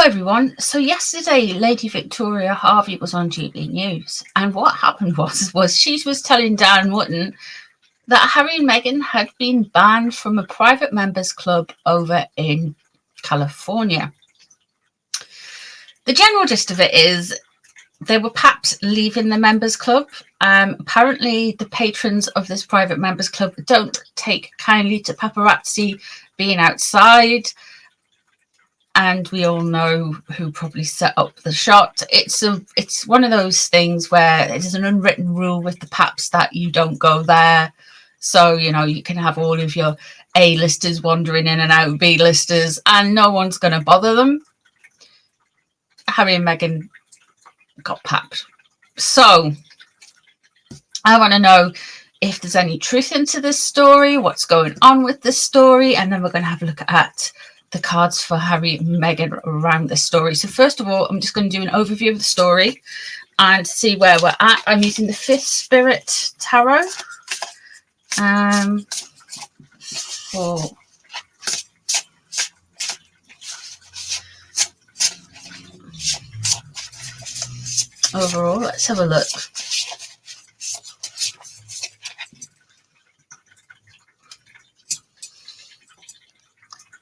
everyone. So yesterday, Lady Victoria Hawwy was on Jubilee News, and what happened was she was telling Dan Mutton that Harry and Meghan had been banned from a private members club over in California. The general gist of it is they were perhaps leaving the members club. Apparently, the patrons of this private members club don't take kindly to paparazzi being outside. And we all know who probably set up the shot. It's one of those things where there's an unwritten rule with the paps that you don't go there. So, you know, you can have all of your A-listers wandering in and out, B-listers, and no one's going to bother them. Harry and Meghan got papped. So I want to know if there's any truth into this story, what's going on with this story, and then we're going to have a look at the cards for Harry and Meghan around this story. So first of all, I'm just going to do an overview of the story and see where we're at. I'm using the Fifth Spirit Tarot for overall. Let's have a look.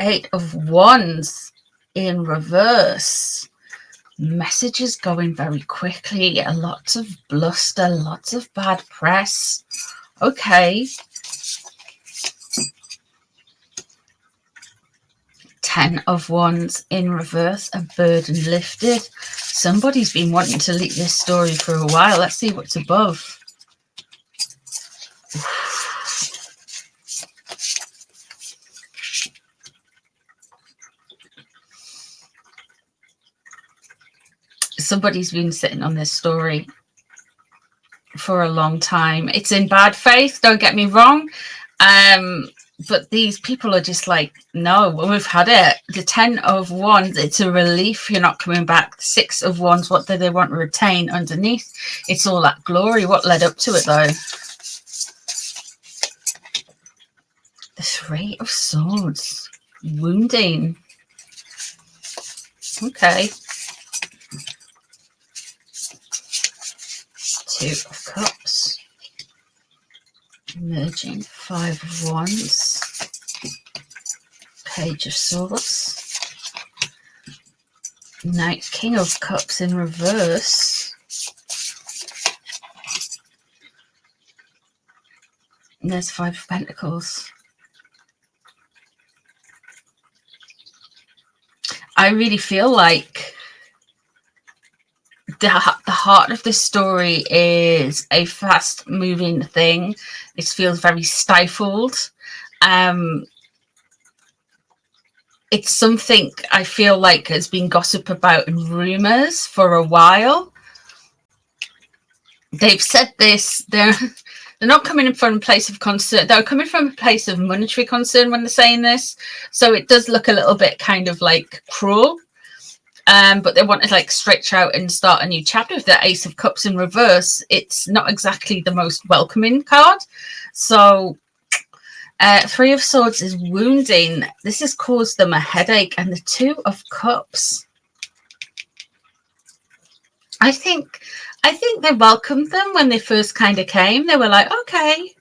Eight of Wands in reverse. Messages going very quickly. Lots of bluster, lots of bad press. Okay. 10 of Wands in reverse. A burden lifted. Somebody's been wanting to leak this story for a while. Let's see what's above. Somebody's been sitting on this story for a long time. It's in bad faith, don't get me wrong. But these people are just like, no, we've had it. The 10 of Wands, it's a relief you're not coming back. The 6 of Wands, what do they want to retain underneath? It's all that glory. What led up to it, though? The 3 of Swords. Wounding. Okay. 2 of Cups. Emerging 5 of Wands. Page of Swords. Knight, King of Cups in reverse. And there's 5 of Pentacles. I really feel like the heart of this story is a fast-moving thing. It feels very stifled. It's something I feel like has been gossip about in rumours for a while. They've said this. They're not coming from a place of concern. They're coming from a place of monetary concern when they're saying this. So it does look a little bit kind of like cruel. But they want to like stretch out and start a new chapter. With the Ace of Cups in reverse, it's not exactly the most welcoming card. So 3 of Swords is wounding. This has caused them a headache. And the 2 of Cups, I think they welcomed them when they first kind of came. They were like, okay,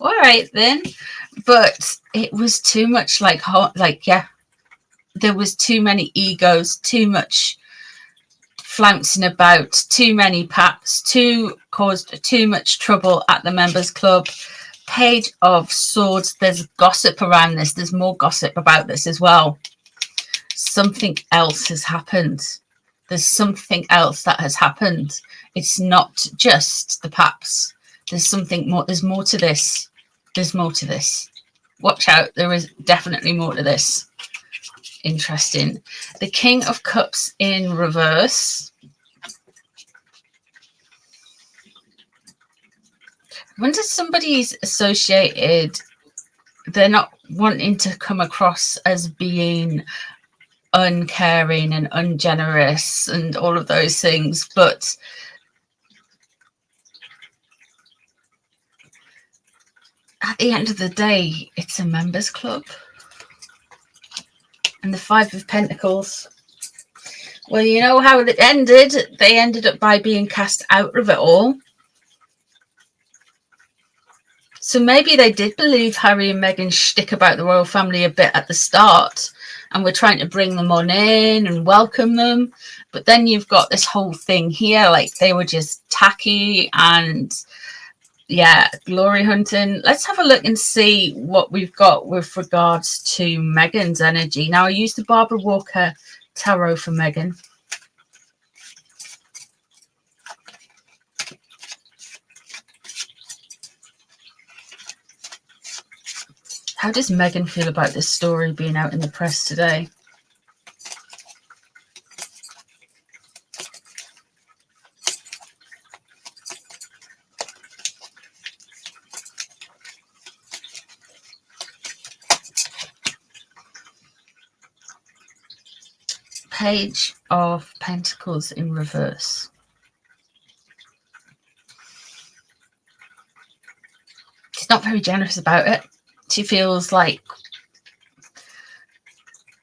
all right then. But it was too much yeah. There was too many egos, too much flouncing about, too many paps, caused too much trouble at the members club. Page of Swords, there's gossip around this. There's more gossip about this as well. Something else has happened. There's something else that has happened. It's not just the paps. There's something more. There's more to this. There's more to this. Watch out. There is definitely more to this. Interesting. The King of Cups in reverse. I wonder if somebody's associated, they're not wanting to come across as being uncaring and ungenerous and all of those things, but at the end of the day, it's a members club. And the 5 of Pentacles. Well, you know how it ended. They ended up by being cast out of it all. So maybe they did believe Harry and Meghan's shtick about the royal family a bit at the start, and we're trying to bring them on in and welcome them. But then you've got this whole thing here, like they were just tacky and, yeah, glory hunting. Let's have a look and see what we've got with regards to Meghan's energy. Now, I used the Barbara Walker tarot for Meghan. How does Meghan feel about this story being out in the press today? Page of Pentacles in reverse. She's not very generous about it. She feels like,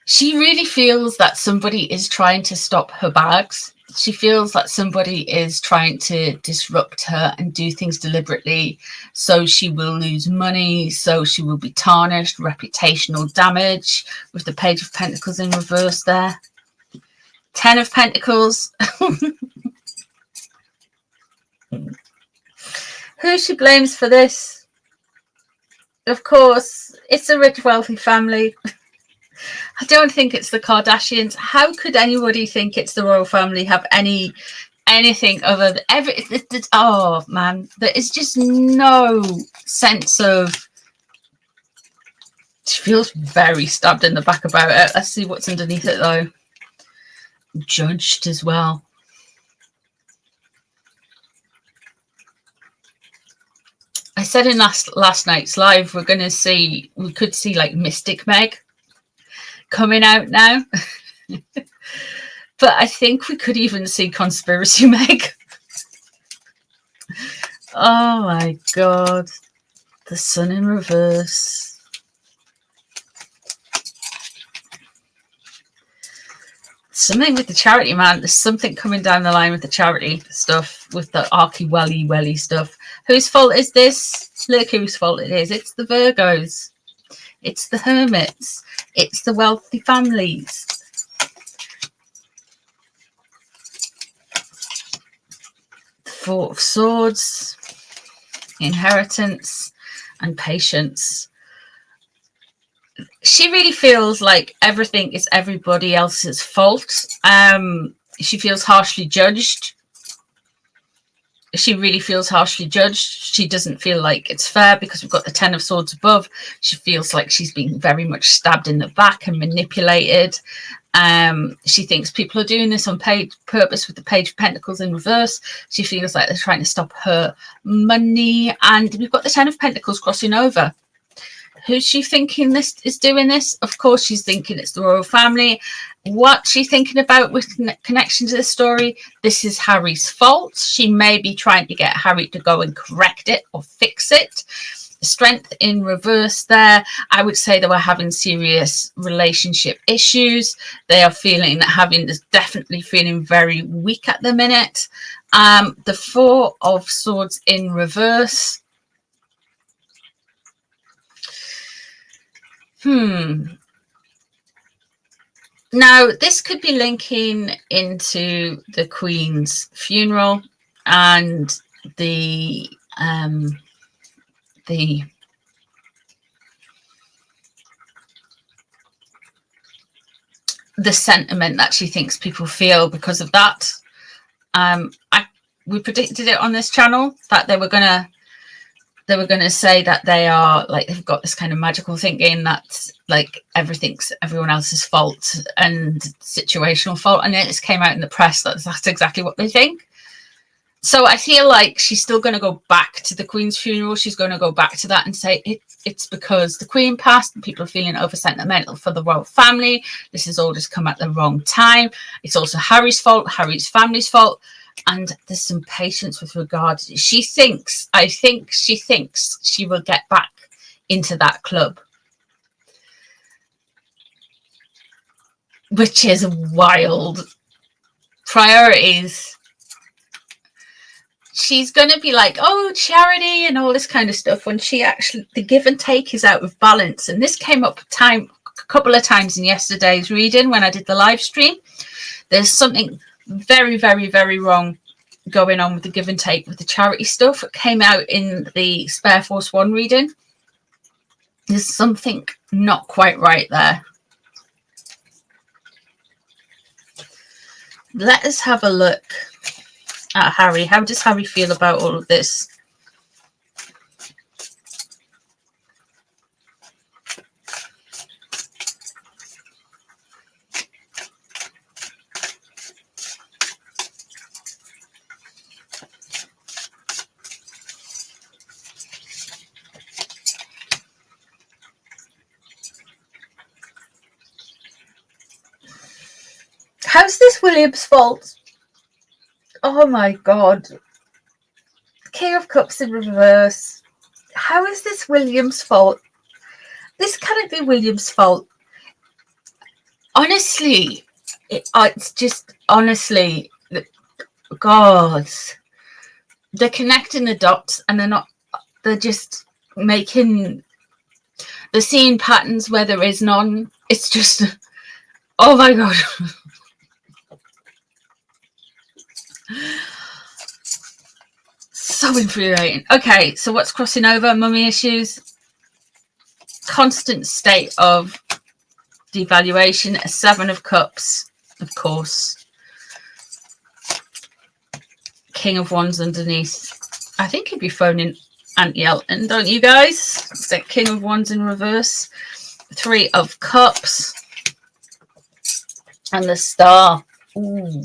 she really feels that somebody is trying to stop her bags. She feels that somebody is trying to disrupt her and do things deliberately, so she will lose money, so she will be tarnished, reputational damage, with the Page of Pentacles in reverse there. 10 of Pentacles. Who she blames for this? Of course, it's a rich, wealthy family. I don't think it's the Kardashians. How could anybody think it's the royal family, have anything other than oh man, there is just no sense of. She feels very stabbed in the back about it. Let's see what's underneath it though. Judged as well. I said in last night's live, we could see like Mystic Meg coming out now. But I think we could even see Conspiracy Meg. Oh my god. The Sun in reverse. Something with the charity, man. There's something coming down the line with the charity stuff, with the Arky Welly stuff. Whose fault is this? Look whose fault it is. It's the Virgos. It's the Hermits. It's the wealthy families. The Four of Swords, inheritance, and patience. She really feels like everything is everybody else's fault. She feels harshly judged. She really feels harshly judged. She doesn't feel like it's fair because we've got the 10 of Swords above. She feels like she's being very much stabbed in the back and manipulated. She thinks people are doing this on purpose with the Page of Pentacles in reverse. She feels like they're trying to stop her money. And we've got the 10 of Pentacles crossing over. Who's she thinking this is doing this? Of course, she's thinking it's the royal family. What's she thinking about with connection to the story? This is Harry's fault. She may be trying to get Harry to go and correct it or fix it. Strength in reverse there. I would say they were having serious relationship issues. They are feeling that Harry is definitely feeling very weak at the minute. The Four of Swords in reverse. Now, this could be linking into the Queen's funeral and the sentiment that she thinks people feel because of that. We predicted it on this channel that they were gonna say that they are like, they've got this kind of magical thinking that like everything's everyone else's fault and situational fault, and it just came out in the press that that's exactly what they think. So I feel like she's still going to go back to the Queen's funeral. She's going to go back to that and say it's because the Queen passed and people are feeling over sentimental for the royal family. This has all just come at the wrong time. It's also Harry's fault, Harry's family's fault. And there's some patience with regard to, I think she thinks she will get back into that club, which is wild. priorities. She's going to be like, oh, charity and all this kind of stuff, when she actually, the give and take is out of balance. And this came up a couple of times in yesterday's reading when I did the live stream. There's something very, very, very wrong going on with the give and take with the charity stuff. It came out in the Spare Force 1 reading. There's something not quite right there. Let us have a look at Harry. How does Harry feel about all of this? How's this William's fault? Oh my God. King of Cups in reverse. How is this William's fault? This cannot be William's fault. Honestly, it's just, honestly, God. They're connecting the dots and they're just making, they're seeing patterns where there is none. It's just, oh my God. So infuriating. Okay, so what's crossing over? Mummy issues. Constant state of devaluation. A 7 of Cups, of course. King of Wands underneath. I think he'd be phoning Auntie Elton, don't you guys? The King of Wands in reverse. 3 of Cups. And the Star. Ooh.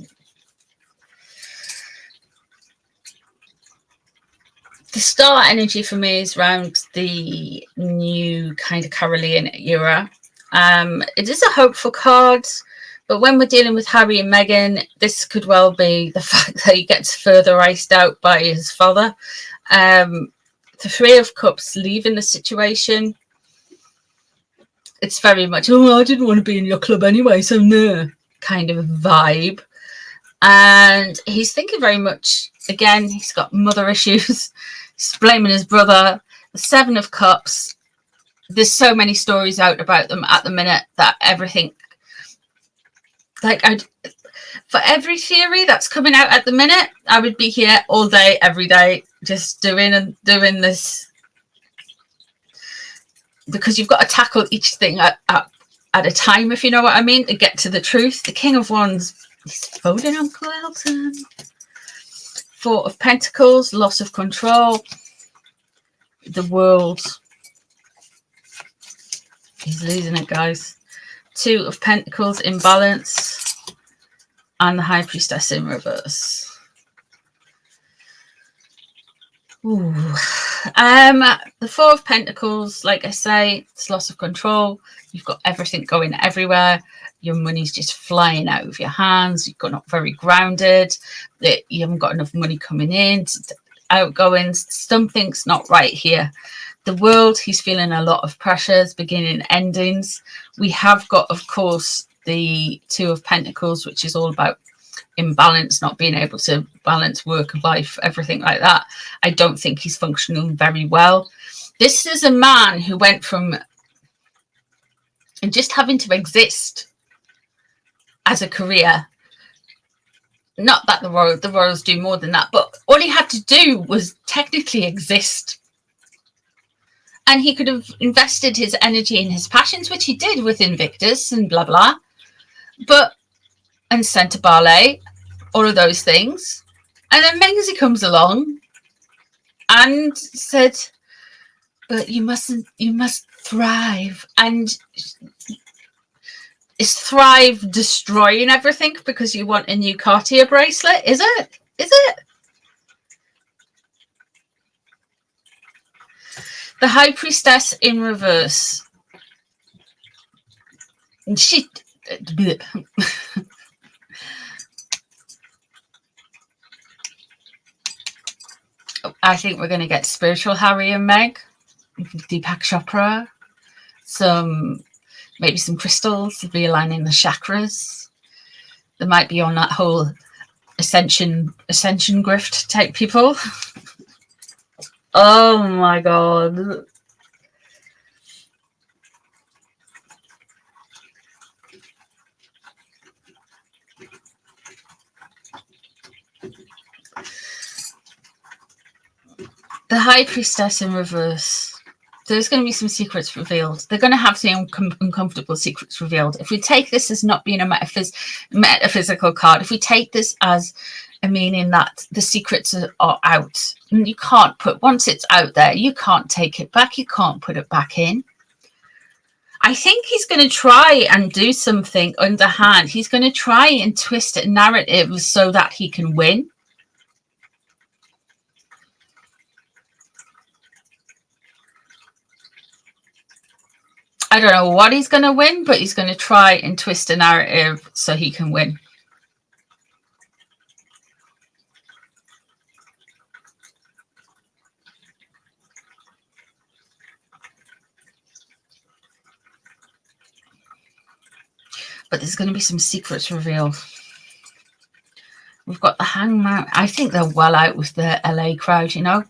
The Star energy for me is around the new kind of Carolean era. It is a hopeful card, but when we're dealing with Harry and Meghan, this could well be the fact that he gets further iced out by his father. The 3 of Cups leaving the situation. It's very much, oh, I didn't want to be in your club anyway, so no, kind of vibe. And he's thinking very much, again, he's got mother issues. He's blaming his brother. The 7 of Cups. There's so many stories out about them at the minute that everything, like, for every theory that's coming out at the minute, I would be here all day, every day, just doing this, because you've got to tackle each thing at a time, if you know what I mean, to get to the truth. The King of Wands is phoning Uncle Elton. 4 of Pentacles, loss of control. The World. He's losing it, guys. 2 of Pentacles, imbalance. And the High Priestess in reverse. Ooh. The 4 of Pentacles, like I say, it's loss of control. You've got everything going everywhere. Your money's just flying out of your hands. You've got not very grounded. You haven't got enough money coming in, outgoings. Something's not right here. The World, he's feeling a lot of pressures, beginning, endings. We have got, of course, the 2 of Pentacles, which is all about imbalance, not being able to balance work and life, everything like that. I don't think he's functioning very well. This is a man who went from just having to exist as a career. Not that the royals do more than that, but all he had to do was technically exist. And he could have invested his energy in his passions, which he did with Invictus and blah, blah. And Centre Ballet, all of those things. And then Megsy comes along and said, but you must thrive. And is thrive destroying everything because you want a new Cartier bracelet? Is it? Is it? The High Priestess in reverse. And she... I think we're going to get spiritual Harry and Meg. Deepak Chopra. Maybe some crystals, realigning the chakras. They might be on that whole ascension grift type people. Oh my god. The High Priestess in reverse. There's going to be some secrets revealed. They're going to have some uncomfortable secrets revealed. If we take this as not being a metaphysical card, if we take this as a meaning that the secrets are out, and you can't put, once it's out there, you can't take it back. You can't put it back in. I think he's going to try and do something underhand. He's going to try and twist a narrative so that he can win. I don't know what he's going to win, but he's going to try and twist a narrative so he can win. But there's going to be some secrets revealed. We've got the Hangman. I think they're well out with the LA crowd, you know.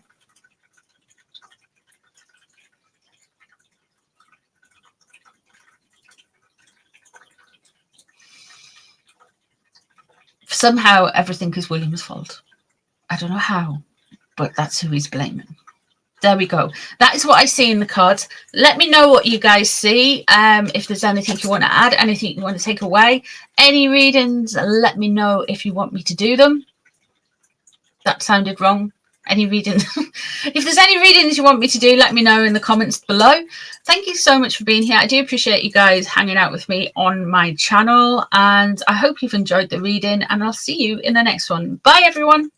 Somehow everything is William's fault. I don't know how, but that's who he's blaming. There we go. That is what I see in the cards. Let me know what you guys see. If there's anything you want to add, anything you want to take away, any readings, let me know if you want me to do them. That sounded wrong. Any readings? If there's any readings you want me to do, let me know in the comments below. Thank you so much for being here. I do appreciate you guys hanging out with me on my channel, and I hope you've enjoyed the reading, and I'll see you in the next one. Bye, everyone.